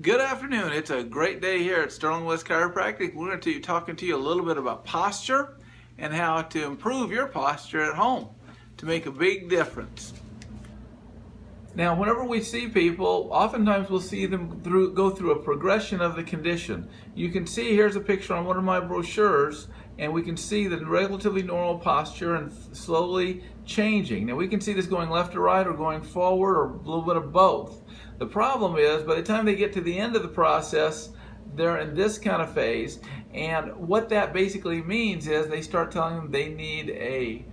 Good afternoon. It's a great day here at Sterling West Chiropractic. We're going to be talking to you a little bit about posture and how to improve your posture at home to make a big difference. Now, whenever we see people, oftentimes we'll see them go through a progression of the condition. You can see here's a picture on one of my brochures, and we can see the relatively normal posture and slowly changing. Now, we can see this going left to right or going forward or a little bit of both. The problem is, by the time they get to the end of the process, they're in this kind of phase, and what that basically means is they start telling them they need a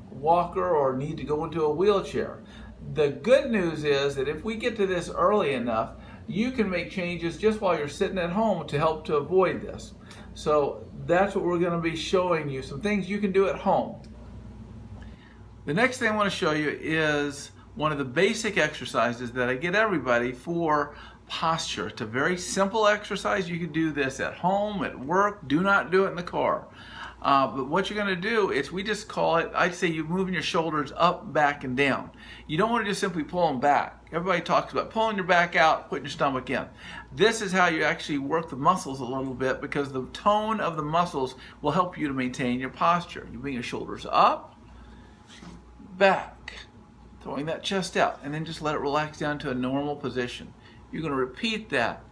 walker or need to go into a wheelchair. The good news is that if we get to this early enough, you can make changes just while you're sitting at home to help to avoid this. So that's what we're going to be showing you, some things you can do at home. The next thing I want to show you is one of the basic exercises that I get everybody for posture. It's a very simple exercise. You can do this at home, at work. Do not do it in the car. But what you're going to do is, we just call it, I'd say you're moving your shoulders up, back, and down. You don't want to just simply pull them back. Everybody talks about pulling your back out, putting your stomach in. This is how you actually work the muscles a little bit, because the tone of the muscles will help you to maintain your posture. You bring your shoulders up, back, throwing that chest out, and then just let it relax down to a normal position. You're going to repeat that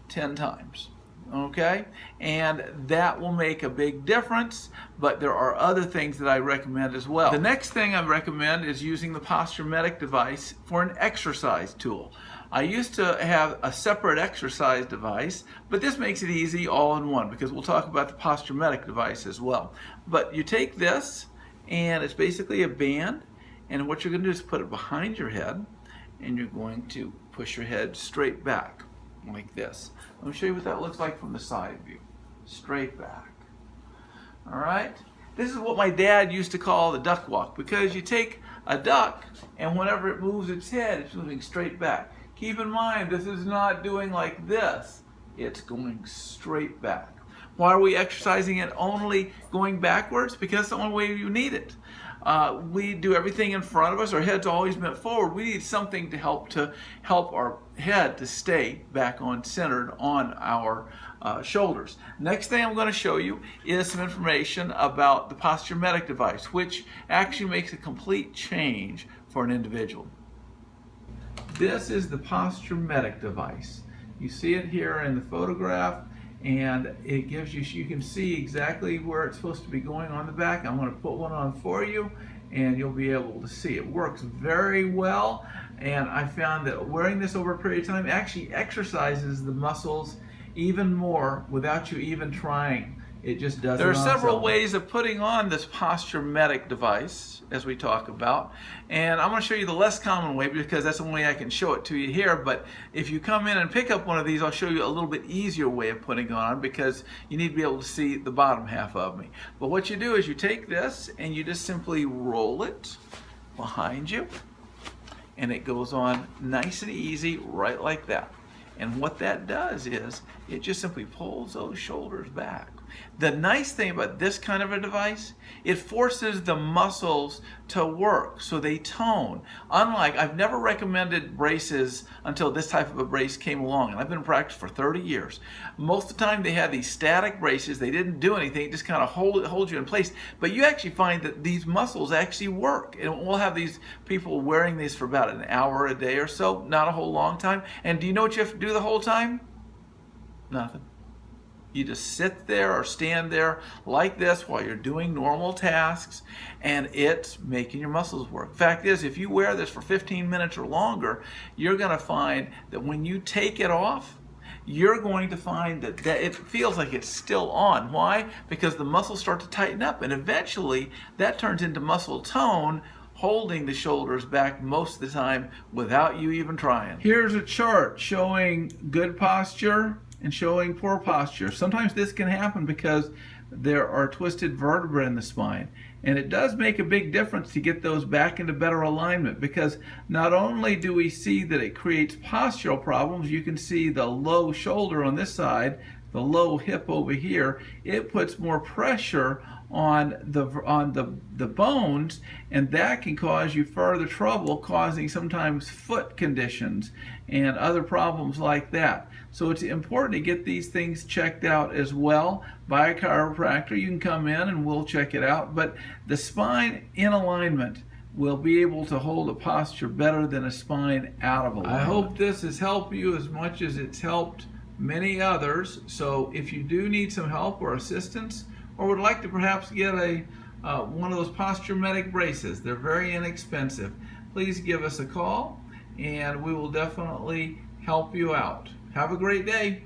10 times. Okay, and that will make a big difference, but there are other things that I recommend as well. The next thing I recommend is using the Posture Medic device for an exercise tool. I used to have a separate exercise device, but this makes it easy all in one, because we'll talk about the Posture Medic device as well. But you take this, and it's basically a band, and what you're going to do is put it behind your head, and you're going to push your head straight back like this. Let me show you what that looks like from the side view. Straight back. All right? This is what my dad used to call the duck walk, because you take a duck, and whenever it moves its head, it's moving straight back. Keep in mind, this is not doing like this. It's going straight back. Why are we exercising it only going backwards? Because it's the only way you need it. We do everything in front of us. Our head's always bent forward. We need something to help our head to stay back on centered on our shoulders. Next thing I'm going to show you is some information about the Posture Medic device, which actually makes a complete change for an individual. This is the Posture Medic device. You see it here in the photograph, and it gives you can see exactly where it's supposed to be going on the back. I'm going to put one on for you, and you'll be able to see. It works very well, and I found that wearing this over a period of time actually exercises the muscles even more without you even trying. It just does. There are several ways of putting on this Posture Medic device, as we talk about, and I'm going to show you the less common way, because that's the only way I can show it to you here. But if you come in and pick up one of these, I'll show you a little bit easier way of putting it on, because you need to be able to see the bottom half of me. But what you do is you take this and you just simply roll it behind you, and it goes on nice and easy, right like that. And what that does is it just simply pulls those shoulders back. The nice thing about this kind of a device, it forces the muscles to work, so they tone. Unlike, I've never recommended braces until this type of a brace came along, and I've been in practice for 30 years. Most of the time they had these static braces. They didn't do anything, just kind of hold you in place. But you actually find that these muscles actually work. And we'll have these people wearing these for about an hour a day or so, not a whole long time. And do you know what you have to do the whole time? Nothing. You just sit there or stand there like this while you're doing normal tasks, and it's making your muscles work. Fact is, if you wear this for 15 minutes or longer, you're going to find that when you take it off, you're going to find that it feels like it's still on. Why? Because the muscles start to tighten up, and eventually that turns into muscle tone, holding the shoulders back most of the time without you even trying. Here's a chart showing good posture and showing poor posture. Sometimes this can happen because there are twisted vertebrae in the spine, and it does make a big difference to get those back into better alignment, because not only do we see that it creates postural problems, you can see the low shoulder on this side, the low hip over here. It puts more pressure on the bones, and that can cause you further trouble, causing sometimes foot conditions and other problems like that. So it's important to get these things checked out as well by a chiropractor. You can come in and we'll check it out, but the spine in alignment will be able to hold a posture better than a spine out of alignment. I hope this has helped you as much as it's helped many others. So if you do need some help or assistance, or would like to perhaps get one of those Posture Medic braces, they're very inexpensive, please give us a call and we will definitely help you out. Have a great day.